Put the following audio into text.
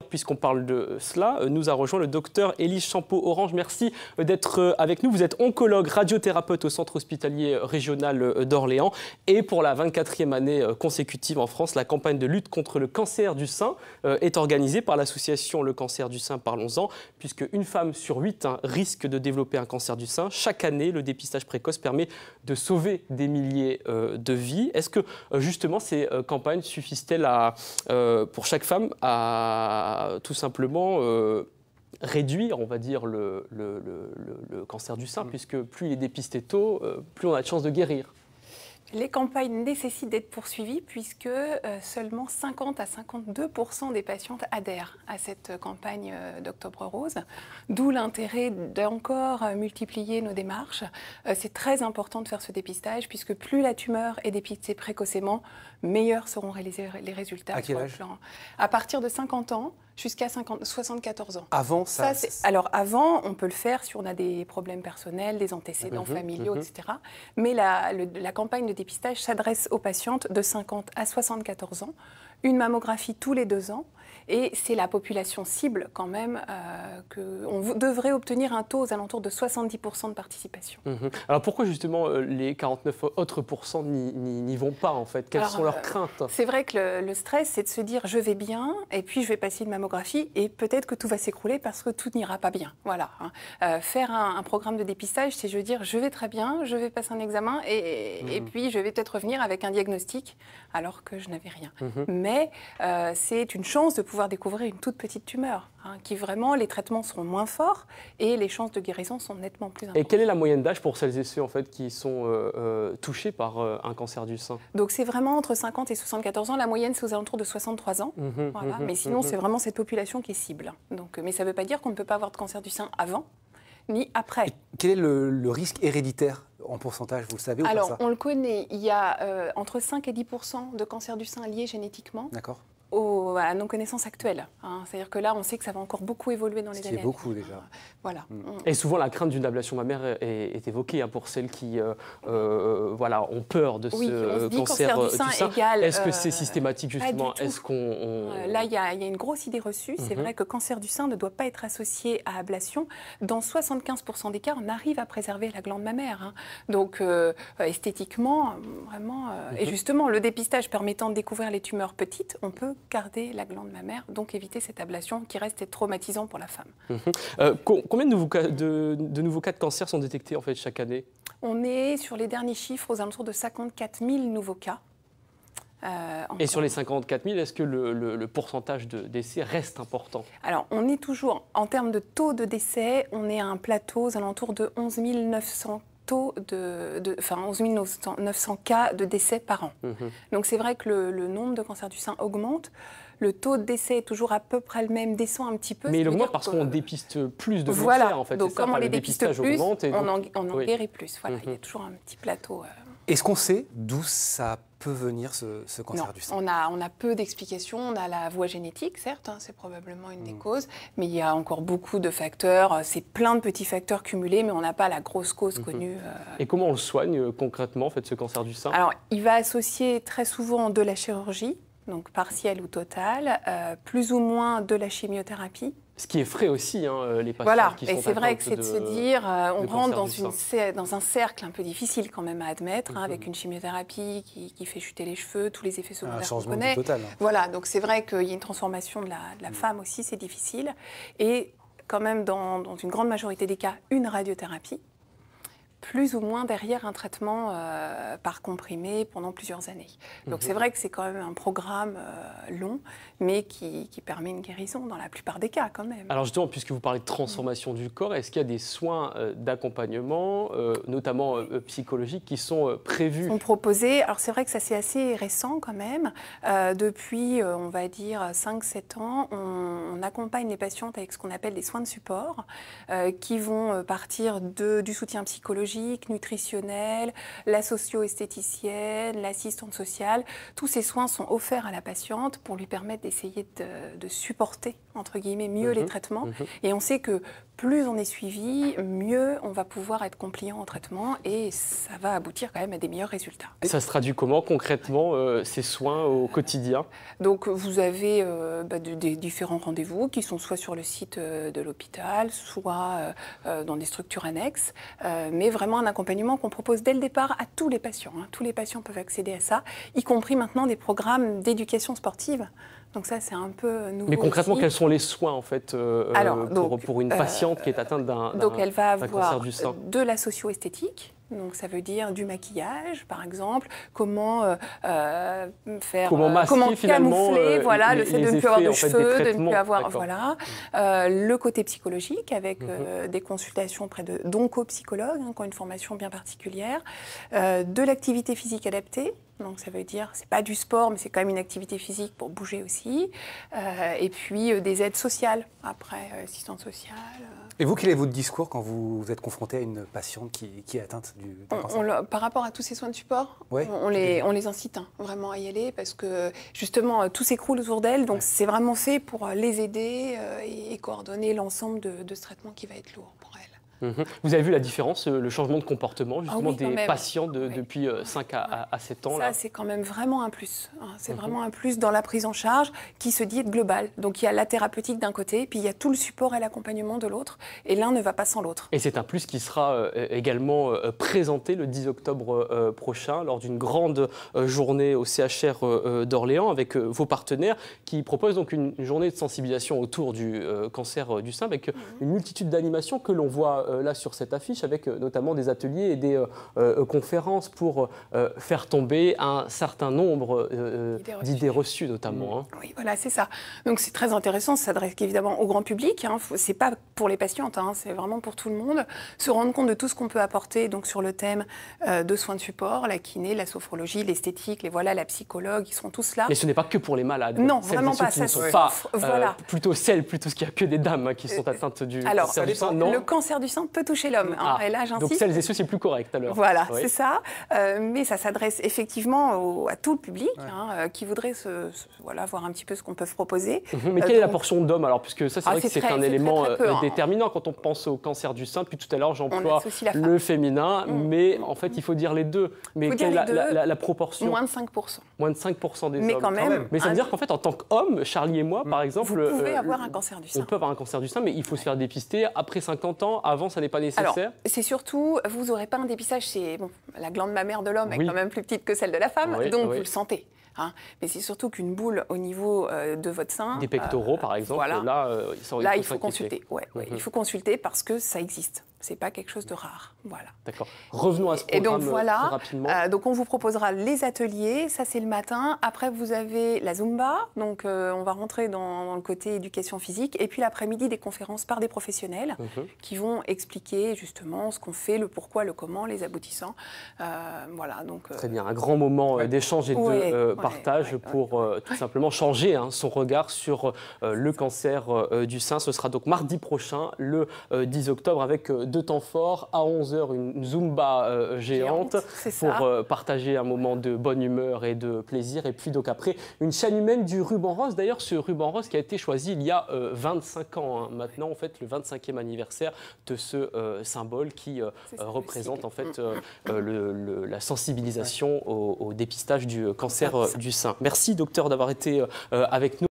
puisqu'on parle de cela, nous a rejoint le docteur Élise Champeau-Orange. Merci d'être avec nous. Vous êtes oncologue, radiothérapeute au Centre hospitalier régional d'Orléans. Et pour la 24e année consécutive en France, la campagne de lutte contre le cancer du sein est organisée par l'association Le Cancer du sein, parlons-en, puisque une femme sur 8 risque de développer un cancer du sein. Chaque année, le dépistage précoce permet de sauver des milliers de vies. Est-ce que justement ces campagnes suffisent-elles pour chaque femme à tout simplement réduire, on va dire, le cancer du sein, puisque plus il est dépisté tôt, plus on a de chances de guérir? Les campagnes nécessitent d'être poursuivies puisque seulement 50 à 52% des patientes adhèrent à cette campagne d'Octobre Rose, d'où l'intérêt d'encore multiplier nos démarches. C'est très important de faire ce dépistage puisque plus la tumeur est dépistée précocement, meilleurs seront les résultats. À quel âge ? À partir de 50 ans jusqu'à 74 ans. Avant ça, alors avant, on peut le faire si on a des problèmes personnels, des antécédents familiaux, etc. Mais la campagne de dépistage s'adresse aux patientes de 50 à 74 ans, une mammographie tous les 2 ans, et c'est la population cible quand même qu'on devrait obtenir un taux aux alentours de 70% de participation. Alors pourquoi justement les 49 autres pourcents n'y vont pas en fait? Quelles sont leurs craintes? C'est vrai que le stress, c'est de se dire je vais bien et puis je vais passer une mammographie et peut-être que tout va s'écrouler parce que tout n'ira pas bien. Voilà. Faire un programme de dépistage, c'est je dire je vais très bien, je vais passer un examen et puis je vais peut-être revenir avec un diagnostic alors que je n'avais rien. Mais c'est une chance de pouvoir découvrir une toute petite tumeur, qui vraiment, les traitements seront moins forts et les chances de guérison sont nettement plus importantes. Et quelle est la moyenne d'âge pour celles et ceux en fait, qui sont touchés par un cancer du sein? Donc c'est vraiment entre 50 et 74 ans, la moyenne c'est aux alentours de 63 ans, voilà. Mais sinon c'est vraiment cette population qui est cible. Donc, mais ça ne veut pas dire qu'on ne peut pas avoir de cancer du sein avant ni après. Et quel est le risque héréditaire en pourcentage, vous le savez ou pas ça? Alors on le connaît, il y a entre 5 et 10% de cancer du sein liés génétiquement. D'accord. À nos connaissances actuelles. C'est-à-dire que là, on sait que ça va encore beaucoup évoluer dans les années. C'est beaucoup déjà. Voilà. Et souvent, la crainte d'une ablation mammaire est évoquée pour celles qui voilà, ont peur de ce cancer du sein. Est-ce que c'est systématique justement? Est-ce qu'on Là, il y a une grosse idée reçue. C'est vrai que cancer du sein ne doit pas être associé à ablation. Dans 75% des cas, on arrive à préserver la glande mammaire. Donc, esthétiquement, vraiment... Et justement, le dépistage permettant de découvrir les tumeurs petites, on peut garder la glande mammaire, donc éviter cette ablation qui reste traumatisant pour la femme. Combien de nouveaux cas de cancer sont détectés en fait, chaque année? On est sur les derniers chiffres aux alentours de 54 000 nouveaux cas. Et sur les 54 000, est-ce que le pourcentage de décès reste important? Alors, on est toujours, en termes de taux de décès, on est à un plateau aux alentours de 11 900 11 900 cas de décès par an. Donc c'est vrai que le nombre de cancers du sein augmente. Le taux de décès est toujours à peu près le même, descend un petit peu. Mais il augmente parce qu'on dépiste plus de cancers, en fait. Donc comme on les dépiste plus, on en guérit plus. Voilà, il y a toujours un petit plateau. Est-ce qu'on sait d'où ça peut venir ce cancer du sein? On a peu d'explications. On a la voie génétique, certes, c'est probablement une des causes, mais il y a encore beaucoup de facteurs. C'est plein de petits facteurs cumulés, mais on n'a pas la grosse cause connue. Et comment on le soigne concrètement, en fait, ce cancer du sein? Alors, il va associer très souvent de la chirurgie, donc partielle ou totale, plus ou moins de la chimiothérapie. Ce qui effraie aussi les patients qui sont et c'est vrai que c'est de se dire, on rentre dans un cercle un peu difficile quand même à admettre, avec une chimiothérapie qui fait chuter les cheveux, tous les effets secondaires qu'on connaît. Total. Voilà, donc c'est vrai qu'il y a une transformation de la femme aussi, c'est difficile. Et quand même, dans une grande majorité des cas, une radiothérapie, plus ou moins derrière un traitement par comprimé pendant plusieurs années. Donc c'est vrai que c'est quand même un programme long, mais qui permet une guérison dans la plupart des cas quand même. Alors justement, puisque vous parlez de transformation du corps, est-ce qu'il y a des soins d'accompagnement, notamment psychologiques, qui sont prévus? Sont proposés. Alors c'est vrai que ça c'est assez récent quand même. Depuis, on va dire, 5-7 ans, on accompagne les patientes avec ce qu'on appelle des soins de support, qui vont partir du soutien psychologique psychologique, nutritionnel, la socio-esthéticienne, l'assistante sociale. Tous ces soins sont offerts à la patiente pour lui permettre d'essayer de supporter, entre guillemets, mieux les traitements. Et on sait que plus on est suivi, mieux on va pouvoir être compliant au traitement et ça va aboutir quand même à des meilleurs résultats. Ça se traduit comment concrètement, ces soins au quotidien? Donc vous avez des différents rendez-vous qui sont soit sur le site de l'hôpital, soit dans des structures annexes, mais vraiment un accompagnement qu'on propose dès le départ à tous les patients. Tous les patients peuvent accéder à ça, y compris maintenant des programmes d'éducation sportive. Donc ça, c'est un peu nouveau. Mais concrètement, aussi. quels sont les soins en fait pour une patiente qui est atteinte d'un elle va cancer avoir du sein? de la socio-esthétique. Donc ça veut dire du maquillage, par exemple, comment masquer, finalement, camoufler, voilà, le fait de ne plus avoir de cheveux, de ne plus avoir, voilà. Le côté psychologique avec des consultations auprès d'oncopsychologues qui ont une formation bien particulière, de l'activité physique adaptée. Donc ça veut dire, c'est pas du sport, mais c'est quand même une activité physique pour bouger aussi. Et puis des aides sociales, après, assistante sociale. Et vous, quel est votre discours quand vous êtes confronté à une patiente qui est atteinte d'un cancer? Par rapport à tous ces soins de support, ouais. on les incite vraiment à y aller parce que justement tout s'écroule autour d'elles. Donc c'est vraiment fait pour les aider et coordonner l'ensemble de ce traitement qui va être lourd pour elles. Vous avez vu la différence, le changement de comportement justement oui, des patients depuis 5 à 7 ans? Ça, c'est quand même vraiment un plus. C'est vraiment un plus dans la prise en charge qui se dit être globale. Donc il y a la thérapeutique d'un côté, puis il y a tout le support et l'accompagnement de l'autre. Et l'un ne va pas sans l'autre. Et c'est un plus qui sera également présenté le 10 octobre prochain lors d'une grande journée au CHR d'Orléans avec vos partenaires qui proposent donc une journée de sensibilisation autour du cancer du sein avec une multitude d'animations que l'on voit là sur cette affiche avec notamment des ateliers et des conférences pour faire tomber un certain nombre d'idées reçues notamment. Oui, voilà, c'est ça. Donc c'est très intéressant, ça s'adresse évidemment au grand public. C'est pas pour les patientes, c'est vraiment pour tout le monde. Se rendre compte de tout ce qu'on peut apporter donc sur le thème de soins de support, la kiné, la sophrologie, l'esthétique, la psychologue, ils seront tous là. Mais ce n'est pas que pour les malades. Non, vraiment pas. Ça sont pas plutôt plutôt qu'il n'y a que des dames qui sont atteintes du cancer du sein. Non. Le cancer du sein peut toucher l'homme. Et là, j'insiste. Donc celles et ceux, c'est plus correct alors. Voilà, c'est ça. Mais ça s'adresse effectivement à tout le public qui voudrait voir un petit peu ce qu'on peut proposer. Mais quelle est la portion d'hommes alors? Puisque ça, c'est vrai que c'est un élément déterminant quand on pense au cancer du sein. Puis tout à l'heure, j'emploie le féminin, mais en fait, il faut dire les deux. Mais quelle est la proportion? Moins de 5%. Moins de 5% des hommes. Mais quand même. Mais ça veut dire qu'en fait, en tant qu'homme, Charlie et moi, par exemple, vous pouvez avoir un cancer du sein. On peut avoir un cancer du sein, mais il faut se faire dépister après 50 ans. Avant, ça n'est pas nécessaire. Alors, c'est surtout, vous n'aurez pas un dépistage, la glande mammaire de l'homme est quand même plus petite que celle de la femme, donc vous le sentez. Mais c'est surtout qu'une boule au niveau de votre sein. Des pectoraux, par exemple. Là, il faut consulter. Il faut consulter parce que ça existe. C'est pas quelque chose de rare. Voilà. D'accord. Revenons à ce programme très rapidement. Donc on vous proposera les ateliers. Ça, c'est le matin. Après, vous avez la Zumba. Donc on va rentrer dans le côté éducation physique. Et puis l'après-midi, des conférences par des professionnels qui vont expliquer justement ce qu'on fait, le pourquoi, le comment, les aboutissants. Donc, très bien. Un grand moment d'échange et de partage pour tout simplement changer son regard sur le cancer du sein. Ce sera donc mardi prochain, le 10 octobre, avec 2 temps forts. À 11h, une Zumba géante pour partager un moment de bonne humeur et de plaisir. Et puis donc après, une chaîne humaine du ruban rose. D'ailleurs, ce ruban rose qui a été choisi il y a 25 ans maintenant, en fait, le 25e anniversaire de ce symbole qui représente en fait la sensibilisation au dépistage du cancer du sein. Merci docteur d'avoir été avec nous.